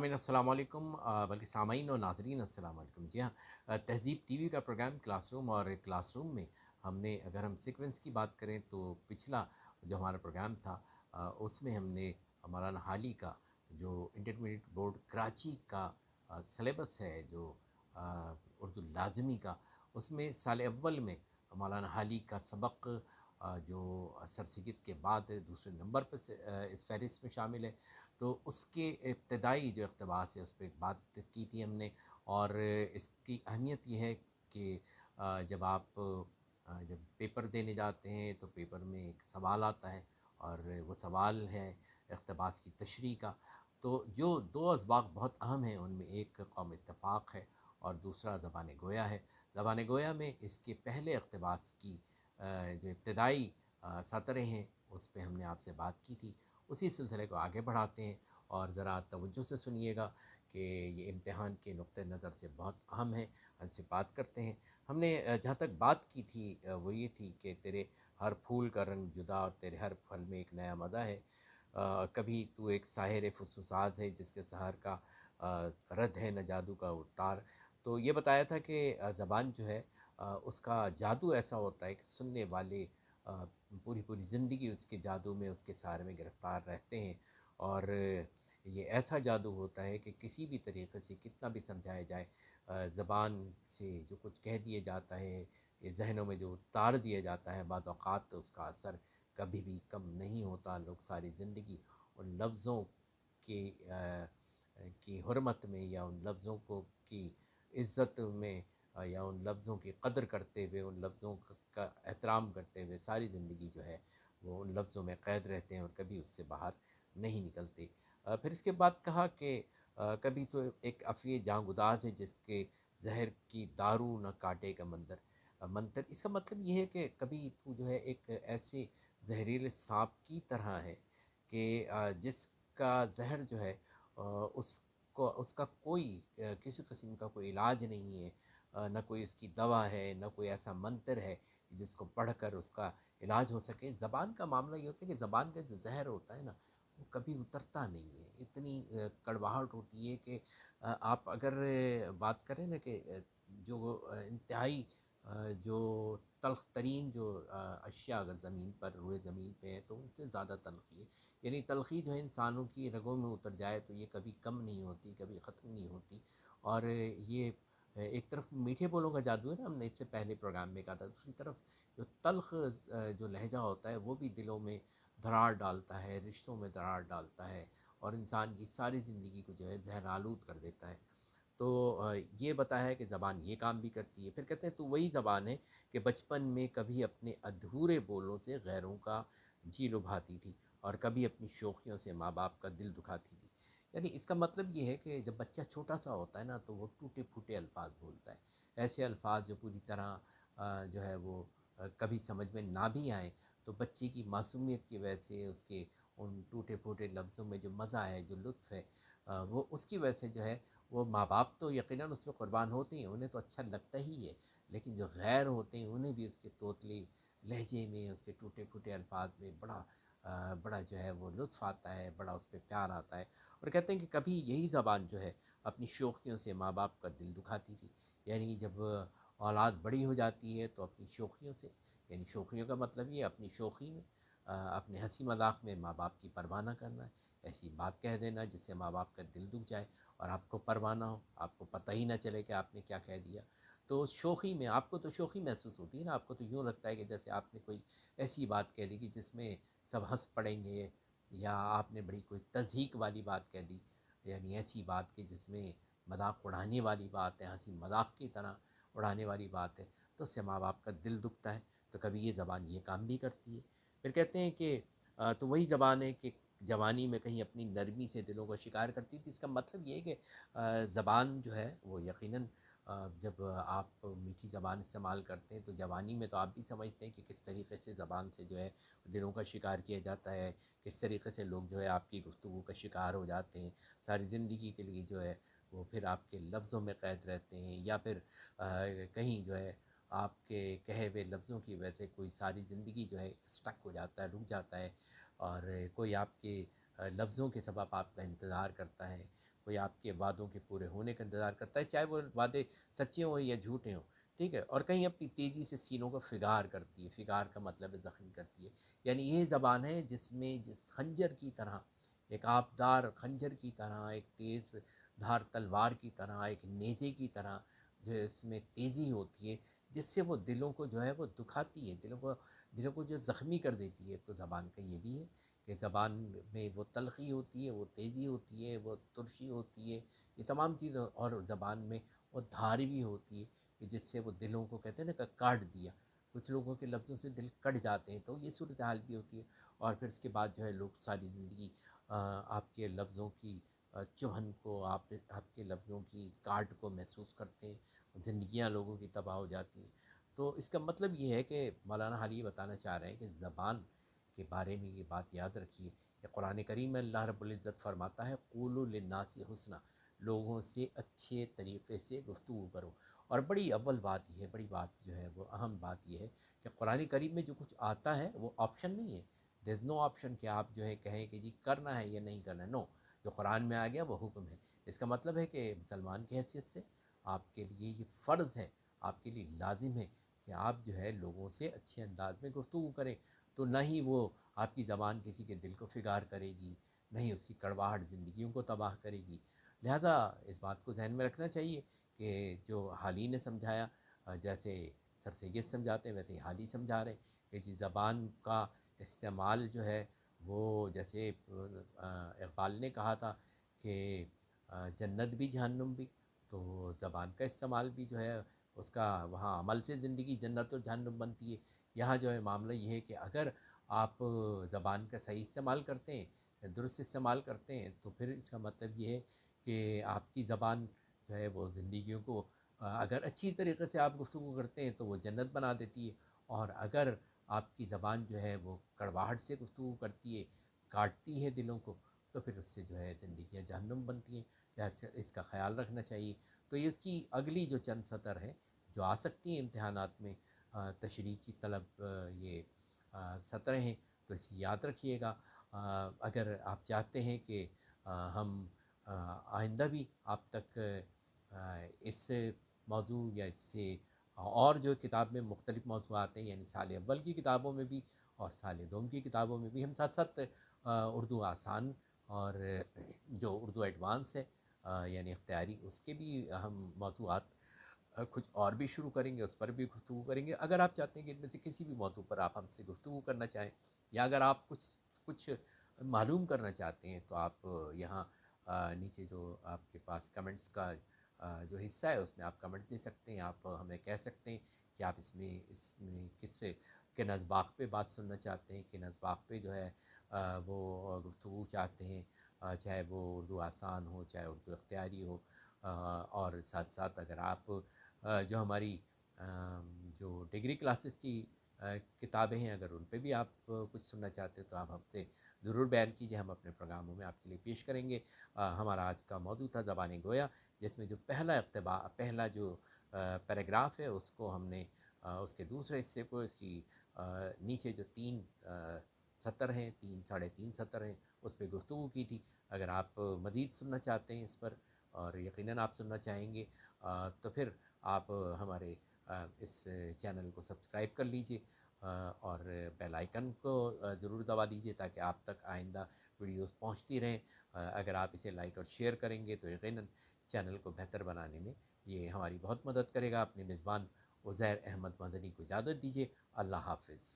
सामीन अस्सलाम वालेकुम, बल्कि सामीन और नाज़रीन अस्सलाम वालेकुम। जी हाँ, तहज़ीब टीवी का प्रोग्राम क्लासरूम, और क्लासरूम में हमने, अगर हम सीक्वेंस की बात करें तो पिछला जो हमारा प्रोग्राम था उसमें हमने मौलाना हाली का जो इंटरमीडिएट बोर्ड कराची का सिलेबस है, जो उर्दू लाज़मी का, उसमें साल अव्वल में मौलाना हाली का सबक जो सर सैयद के बाद दूसरे नंबर पर से इस फ़हरिस्त में शामिल है। तो उसके इब्तदाई जो इक़्तिबास है उस पर बात की थी हमने। और इसकी अहमियत ये है कि जब आप जब पेपर देने जाते हैं तो पेपर में एक सवाल आता है, और वो सवाल है इक़्तिबास की तशरीह का। तो जो दो असबाक़ बहुत अहम हैं उनमें एक कौम इत्तफ़ाक़ है और दूसरा ज़बान गोया है। ज़बान गोया में इसके पहले इक़्तिबास की जो इब्तदाई सतरें हैं उस पे हमने आपसे बात की थी। उसी सिलसिले को आगे बढ़ाते हैं, और ज़रा तवज्जो से सुनिएगा कि ये इम्तिहान के नुक्ते नज़र से बहुत अहम है। हमसे बात करते हैं। हमने जहाँ तक बात की थी वो ये थी कि तेरे हर फूल का रंग जुदा और तेरे हर फल में एक नया मज़ा है। कभी तू एक साहिर फुसुसाज है जिसके सहर का रद है न जादू का उतार। तो ये बताया था कि ज़बान जो है उसका जादू ऐसा होता है कि सुनने वाले पूरी पूरी ज़िंदगी उसके जादू में, उसके सहारे में गिरफ़्तार रहते हैं। और ये ऐसा जादू होता है कि किसी भी तरीक़े से कितना भी समझाया जाए, ज़बान से जो कुछ कह दिया जाता है, ये ज़हनों में जो उतार दिया जाता है, बाज़ औक़ात तो उसका असर कभी भी कम नहीं होता। लोग सारी ज़िंदगी उन लफ्ज़ों की की हुर्मत में, या उन लफ्ज़ों को की इज़्ज़त में, या उन लफ्ज़ों की कदर करते हुए, उन लफ्ज़ों का एहतराम करते हुए सारी ज़िंदगी जो है वो उन लफ्ज़ों में क़ैद रहते हैं और कभी उससे बाहर नहीं निकलते। फिर इसके बाद कहा कि कभी तो एक अफ़ी जाँगुदाज़ है जिसके ज़हर की दारू न काटे का मंतर। इसका मतलब ये है कि कभी तू जो है एक ऐसे ज़हरीले साँप की तरह है कि जिसका ज़हर जो है उसको उसका कोई किसी किस्म का कोई इलाज नहीं है। न कोई उसकी दवा है, न कोई ऐसा मंत्र है जिसको पढ़कर उसका इलाज हो सके। ज़बान का मामला ये होता है कि ज़बान का जो ज़हर होता है ना, वो कभी उतरता नहीं है। इतनी कड़वाहट होती है कि आप अगर बात करें ना कि जो इंतहाई जो तल्ख़ तरीन जो अशिया अगर ज़मीन पर रुए ज़मीन पे है तो उनसे ज़्यादा तलख़ी है। यानी तलख़ी जो है इंसानों की रगों में उतर जाए तो ये कभी कम नहीं होती, कभी ख़त्म नहीं होती। और ये एक तरफ मीठे बोलों का जादू है ना, हमने इससे पहले प्रोग्राम में कहा था। दूसरी तरफ जो तल्ख़ जो लहजा होता है वो भी दिलों में दरार डालता है, रिश्तों में दरार डालता है, और इंसान की सारी ज़िंदगी को जो है ज़हर आलूद कर देता है। तो ये बताया है कि ज़बान ये काम भी करती है। फिर कहते हैं तो वही ज़बान है कि बचपन में कभी अपने अधूरे बोलों से गैरों का जी लुभाती थी, और कभी अपनी शोखियों से माँ बाप का दिल दुखाती थी। यानी इसका मतलब ये है कि जब बच्चा छोटा सा होता है ना तो वो टूटे फूटे अल्फाज बोलता है। ऐसे अल्फाज जो पूरी तरह जो है वो कभी समझ में ना भी आए, तो बच्चे की मासूमियत की वजह से उसके उन टूटे फूटे लफ्ज़ों में जो मज़ा है, जो लुत्फ़ है, वो उसकी वजह से जो है वो माँ बाप तो यकीनन उसमें क़ुरबान होते हैं, उन्हें तो अच्छा लगता ही है। लेकिन जो गैर होते हैं उन्हें भी उसके तोतले लहजे में, उसके टूटे फूटे अल्फाज में बड़ा जो है वो लुत्फ़ आता है, बड़ा उस पर प्यार आता है। और कहते हैं कि कभी यही ज़बान जो है अपनी शोखियों से माँ बाप का दिल दुखाती थी। यानी जब औलाद बड़ी हो जाती है तो अपनी शोखियों से, यानी शोखियों का मतलब ये अपनी शोखी में, अपने हंसी मजाक में माँ बाप की परवाह ना करना है। ऐसी बात कह देना जिससे माँ बाप का दिल दुख जाए और आपको परवाह ना हो, आपको पता ही ना चले कि आपने क्या कह दिया। तो शोखी में आपको तो शोखी महसूस होती है ना, आपको तो यूँ लगता है कि जैसे आपने कोई ऐसी बात कह दी कि जिसमें सब हंस पड़ेंगे, या आपने बड़ी कोई तज़हीक वाली बात कह दी, यानी ऐसी बात कि जिसमें मजाक उड़ाने वाली बात है, हंसी मजाक की तरह उड़ाने वाली बात है, तो उससे माँ बाप का दिल दुखता है। तो कभी ये ज़बान ये काम भी करती है। फिर कहते हैं कि तो वही ज़बान है कि जवानी में कहीं अपनी नरमी से दिलों का शिकार करती थी। इसका मतलब ये है कि ज़बान जो है वो यकीनन जब आप मीठी ज़बान इस्तेमाल करते हैं तो जवानी में तो आप भी समझते हैं कि किस तरीके से ज़बान से जो है दिलों का शिकार किया जाता है, किस तरीके से लोग जो है आपकी गुफ्तगू का शिकार हो जाते हैं। सारी ज़िंदगी के लिए जो है वो फिर आपके लफ्ज़ों में क़ैद रहते हैं, या फिर कहीं जो है आपके कहे हुए लफ्ज़ों की वजह से कोई सारी ज़िंदगी जो है स्टक हो जाता है, रुक जाता है। और कोई आपके लफ्ज़ों के सबब आपका इंतज़ार करता है, کوئی آپ کے وعدوں کے پورے ہونے کا انتظار کرتا ہے، چاہے وہ وعدے سچے ہوں یا جھوٹے ہوں، ٹھیک ہے، اور کہیں اپنی تیزی سے سینوں کو فگار کرتی ہے، فگار کا مطلب ہے زخمی کرتی ہے، یعنی یہ زبان ہے جس میں جس خنجر کی طرح، ایک آبدار خنجر کی طرح، ایک تیز دھار تلوار کی طرح، ایک نیزے کی طرح جو ہے اس میں تیزی ہوتی ہے، جس سے وہ دلوں کو جو ہے وہ دکھاتی ہے، دلوں کو جو زخمی کر دیتی ہے۔ تو زبان کا یہ بھی ہے کہ زبان میں وہ تلخی ہوتی ہے، وہ تیزی ہوتی ہے، وہ ترشی ہوتی ہے، یہ تمام چیزیں، اور زبان میں وہ دھار بھی ہوتی ہے کہ جس سے وہ دلوں کو کہتے ہیں نا کہ کاٹ دیا، کچھ لوگوں کے لفظوں سے دل کٹ جاتے ہیں، تو یہ صورتحال بھی ہوتی ہے۔ اور پھر اس کے بعد جو ہے لوگ ساری زندگی آپ کے لفظوں کی چبھن کو، آپ کے لفظوں کی کاٹ کو محسوس کرتے ہیں، زندگیاں لوگوں کی تباہ ہو جاتی ہیں۔ تو اس کا مطلب یہ ہے کہ مولانا حال یہ بتانا چاہ رہے ہیں کہ زبان کے بارے میں یہ بات یاد رکھیے کہ قرآن کریم میں اللہ رب العزت فرماتا ہے قولوا للناس حسنا، لوگوں سے اچھے طریقے سے گفتگو کرو۔ اور بڑی اول بات یہ ہے، بڑی بات جو ہے وہ اہم بات یہ ہے کہ قرآن کریم میں جو کچھ آتا ہے وہ آپشن نہیں ہے، دیر از نو آپشن کہ آپ جو ہے کہیں کہ جی کرنا ہے یا نہیں کرنا ہے، نو، جو قرآن میں آ گیا وہ حکم ہے۔ اس کا مطلب ہے کہ مسلمان کی حیثیت سے آپ کے لیے یہ فرض ہے، آپ کے لیے لازم ہے کہ آپ جو ہے لوگوں سے اچھے انداز میں گفتگو کریں، تو نہ ہی وہ آپ کی زبان کسی کے دل کو فگار کرے گی، نہ ہی اس کی کڑواہٹ زندگیوں کو تباہ کرے گی۔ لہٰذا اس بات کو ذہن میں رکھنا چاہیے کہ جو حالی نے سمجھایا، جیسے سر سید سمجھاتے ہیں ویسے ہی حالی سمجھا رہے ہیں کہ جی زبان کا استعمال جو ہے وہ جیسے اقبال نے کہا تھا کہ جنت بھی جہنم بھی، تو زبان کا استعمال بھی جو ہے اس کا وہاں عمل سے زندگی جنت اور جہنم بنتی ہے۔ یہاں جو ہے معاملہ یہ ہے کہ اگر آپ زبان کا صحیح استعمال کرتے ہیں، درست استعمال کرتے ہیں، تو پھر اس کا مطلب یہ ہے کہ آپ کی زبان جو ہے وہ زندگیوں کو اگر اچھی طریقے سے آپ گفتگو کرتے ہیں تو وہ جنت بنا دیتی ہے، اور اگر آپ کی زبان جو ہے وہ کڑواہٹ سے گفتگو کرتی ہے، کاٹتی ہے دلوں کو، تو پھر اس سے جو ہے زندگیاں جہنم بنتی ہیں۔ لہٰذا اس کا خیال رکھنا چاہیے۔ تو یہ اس کی اگلی جو چند سطر ہیں جو آ سکتی ہیں امتحانات میں، تشریح کی طلب یہ سطریں ہیں، تو اسے یاد رکھیے گا۔ اگر آپ چاہتے ہیں کہ ہم آئندہ بھی آپ تک اس موضوع یا اس سے اور جو کتاب میں مختلف موضوعات ہیں، یعنی سال اول کی کتابوں میں بھی اور سال دوم کی کتابوں میں بھی ہم ساتھ ساتھ اردو آسان اور جو اردو ایڈوانس ہے یعنی اختیاری، اس کے بھی ہم موضوعات کچھ اور بھی شروع کریں گے، اس پر بھی گفتگو کریں گے۔ اگر آپ چاہتے ہیں کہ ان میں سے کسی بھی موضوع پر آپ ہم سے گفتگو کرنا چاہیں، یا اگر آپ کچھ معلوم کرنا چاہتے ہیں، تو آپ یہاں نیچے جو آپ کے پاس کمنٹس کا جو حصہ ہے اس میں آپ کمنٹ دے سکتے ہیں، آپ ہمیں کہہ سکتے ہیں کہ آپ اس میں کس کن اسباق پہ بات سننا چاہتے ہیں، کن اسباق پہ جو ہے وہ گفتگو چاہتے ہیں، چاہے وہ اردو آسان ہو، چاہے اردو اختیاری ہو، اور ساتھ ساتھ اگر آپ جو ہماری جو ڈگری کلاسز کی کتابیں ہیں، اگر ان پہ بھی آپ کچھ سننا چاہتے ہیں تو آپ ہم سے ضرور بیان کیجیے، ہم اپنے پروگراموں میں آپ کے لیے پیش کریں گے۔ ہمارا آج کا موضوع تھا زبان گویا، جس میں جو پہلا جو پیراگراف ہے اس کو ہم نے اس کے دوسرے حصے کو، اس کی نیچے جو 3 سطر ہیں، 3 سطر ہیں، اس پہ گفتگو کی تھی۔ اگر آپ مزید سننا چاہتے ہیں اس پر، اور یقیناً آپ سننا چاہیں گے، تو پھر آپ ہمارے اس چینل کو سبسکرائب کر لیجئے، اور بیل آئیکن کو ضرور دبا دیجئے تاکہ آپ تک آئندہ ویڈیوز پہنچتی رہیں۔ اگر آپ اسے لائک اور شیئر کریں گے تو یقیناً چینل کو بہتر بنانے میں یہ ہماری بہت مدد کرے گا۔ اپنے میزبان عزیر احمد مدنی کو اجازت دیجیے۔ اللہ حافظ۔